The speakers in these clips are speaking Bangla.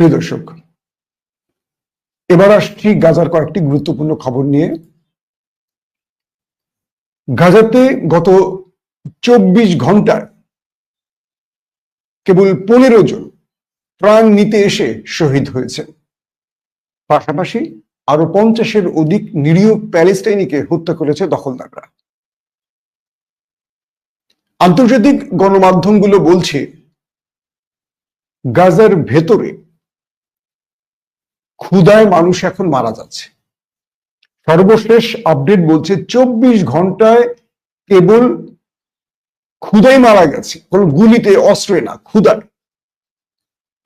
প্রিয় দর্শক, এবার আসছি গাজার কয়েকটি গুরুত্বপূর্ণ খবর নিয়ে। গাজাতে গত 24 ঘন্টায় কেবল 15 জন প্রাণ নিতে এসে শহীদ হয়েছে। পাশাপাশি আরো 50-এর অধিক নিরীহ প্যালেস্টাইনিকে হত্যা করেছে দখলদাররা। আন্তর্জাতিক গণমাধ্যমগুলো বলছে গাজার ভেতরে ক্ষুধায় মানুষ এখন মারা যাচ্ছে। সর্বশেষ আপডেট বলছে 24 ঘন্টায় কেবল ক্ষুধায় মারা গেছে, কোন গুলিতে, অস্ত্রে না, ক্ষুধায়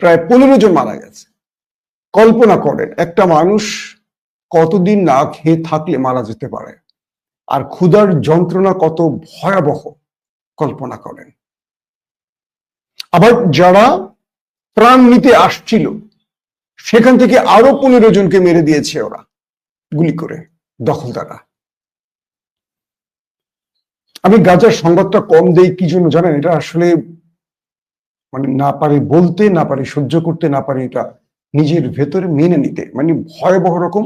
প্রায় 15 জন মারা গেছে। কল্পনা করেন একটা মানুষ কতদিন না খেয়ে থাকলে মারা যেতে পারে, আর ক্ষুধার যন্ত্রণা কত ভয়াবহ কল্পনা করেন। আবার যারা প্রাণ নিতে আসছিল সেখান থেকে আরো 15 জনকে মেরে দিয়েছে ওরা গুলি করে, দখলদাররা। আমি গাজার সংবাদটা কম দেই কি জন্য জানেন? এটা আসলে না পারি বলতে, না পারি সহ্য করতে, না পারি এটা নিজের ভেতরে মেনে নিতে, ভয়াবহ রকম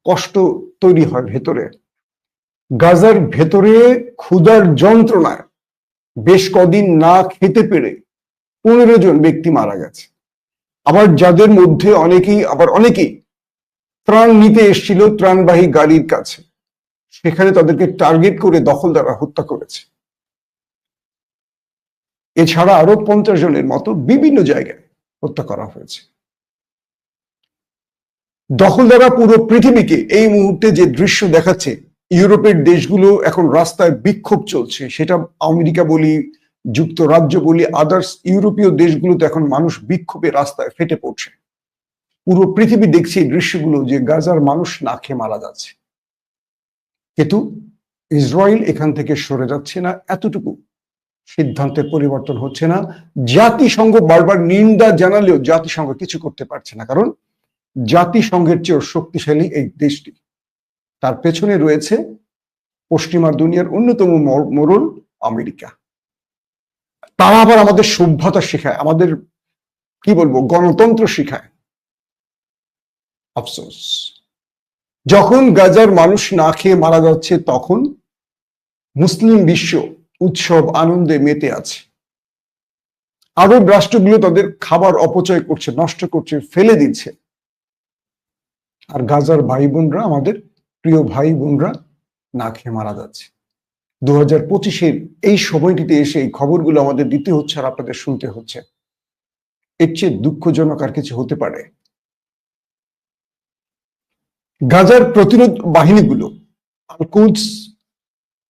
কষ্ট তৈরি হয় ভেতরে। গাজার ভেতরে ক্ষুধার যন্ত্রণায় বেশ কদিন না খেতে পেরে 15 জন ব্যক্তি মারা গেছে। আবার যাদের মধ্যে অনেকেই ত্রাণ নিতে এসেছিল ত্রাণবাহী গাড়ির কাছে, সেখানে তাদেরকে টার্গেট করে দখলদাররা হত্যা করেছে। এছাড়া আরো 50 জনের মতো বিভিন্ন জায়গায় হত্যা করা হয়েছে। দখলদাররা পুরো পৃথিবীকে এই মুহূর্তে যে দৃশ্য দেখাচ্ছে, ইউরোপের দেশগুলো এখন রাস্তায় বিক্ষোভ চলছে, সেটা আমেরিকা বলি, যুক্তরাজ্য বলি, আদার্স ইউরোপীয় দেশগুলোতে এখন মানুষ বিক্ষোভে রাস্তায় ফেটে পড়ছে। পুরো পৃথিবী দেখছে এই দৃশ্যগুলো, যে গাজার মানুষ না খেয়ে মারা যাচ্ছে। কিন্তু ইসরায়েল এখান থেকে সরে যাচ্ছে না, এতটুকু সিদ্ধান্তের পরিবর্তন হচ্ছে না। জাতিসংঘ বারবার নিন্দা জানালেও জাতিসংঘ কিছু করতে পারছে না, কারণ জাতিসংঘের চেয়েও শক্তিশালী এই দেশটি। তার পেছনে রয়েছে পশ্চিমা দুনিয়ার অন্যতম মোড়ল আমেরিকা। তারা আবার আমাদের সভ্যতা শেখায়, আমাদের গণতন্ত্র শেখায়। আফসোস, যখন গাজার মানুষ না খেয়ে মারা যাচ্ছে তখন মুসলিম বিশ্ব উৎসব আনন্দে মেতে আছে। আরব রাষ্ট্রগুলো তাদের খাবার অপচয় করছে, নষ্ট করছে, ফেলে দিচ্ছে। আর গাজার ভাই বোনরা, আমাদের প্রিয় ভাই বোনরা না খেয়ে মারা যাচ্ছে। 2025-এর এই সময়টিতে এসে এই খবরগুলো আমাদের দিতে হচ্ছে আর আপনাদের শুনতে হচ্ছে। এর চেয়ে দুঃখজনক আর কিছু হতে পারে? গাজার প্রতিরোধ বাহিনীগুলো, আল কুদস,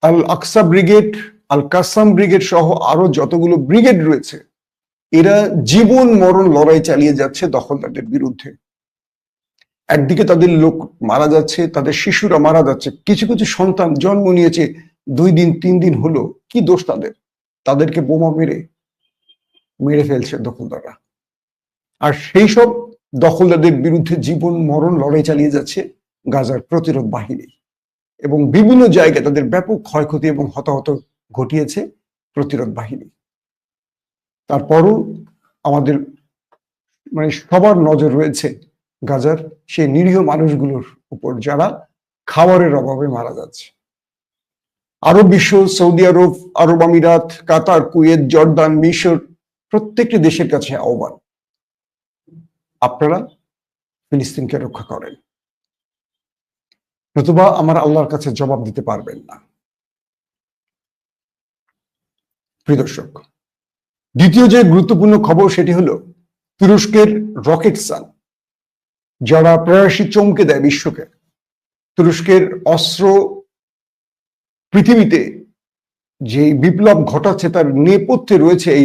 আল আকসা ব্রিগেড, আল কাসাম ব্রিগেড সহ আরো যতগুলো ব্রিগেড রয়েছে, এরা জীবন মরণ লড়াই চালিয়ে যাচ্ছে দখলদারদের বিরুদ্ধে। একদিকে তাদের লোক মারা যাচ্ছে, তাদের শিশুরা মারা যাচ্ছে, কিছু কিছু সন্তান জন্ম নিয়েছে 2 দিন 3 দিন হলো, কি দোষ তাদের? তাদেরকে বোমা মেরে ফেলছে দখলদাররা। আর সেই সব দখলদারদের বিরুদ্ধে জীবন মরণ লড়াই চালিয়ে যাচ্ছে গাজার প্রতিরোধ বাহিনী, এবং বিভিন্ন জায়গায় তাদের ব্যাপক ক্ষয়ক্ষতি এবং হতাহত ঘটিয়েছে প্রতিরোধ বাহিনী। তারপরও আমাদের সবার নজর রয়েছে গাজার সেই নিরীহ মানুষগুলোর উপর, যারা খাবারের অভাবে মারা যাচ্ছে। আরব বিশ্ব, সৌদি আরব, আরব আমিরাত, কাতার, কুয়েত, জর্দান, মিশর, প্রত্যেকটি দেশের কাছে আহ্বান, আপনারা ফিলিস্তিনকে রক্ষা করেন, নতুবা আমার আল্লাহর কাছে জবাব দিতে পারবেন না। প্রিয় দর্শক, দ্বিতীয় যে গুরুত্বপূর্ণ খবর সেটি হলো তুরস্কের রকেটসান, যারা প্রায়শই চমকে দেয় বিশ্বকে। তুরস্কের অস্ত্র পৃথিবীতে যে বিপ্লব ঘটাচ্ছে তার নেপথ্যে রয়েছে এই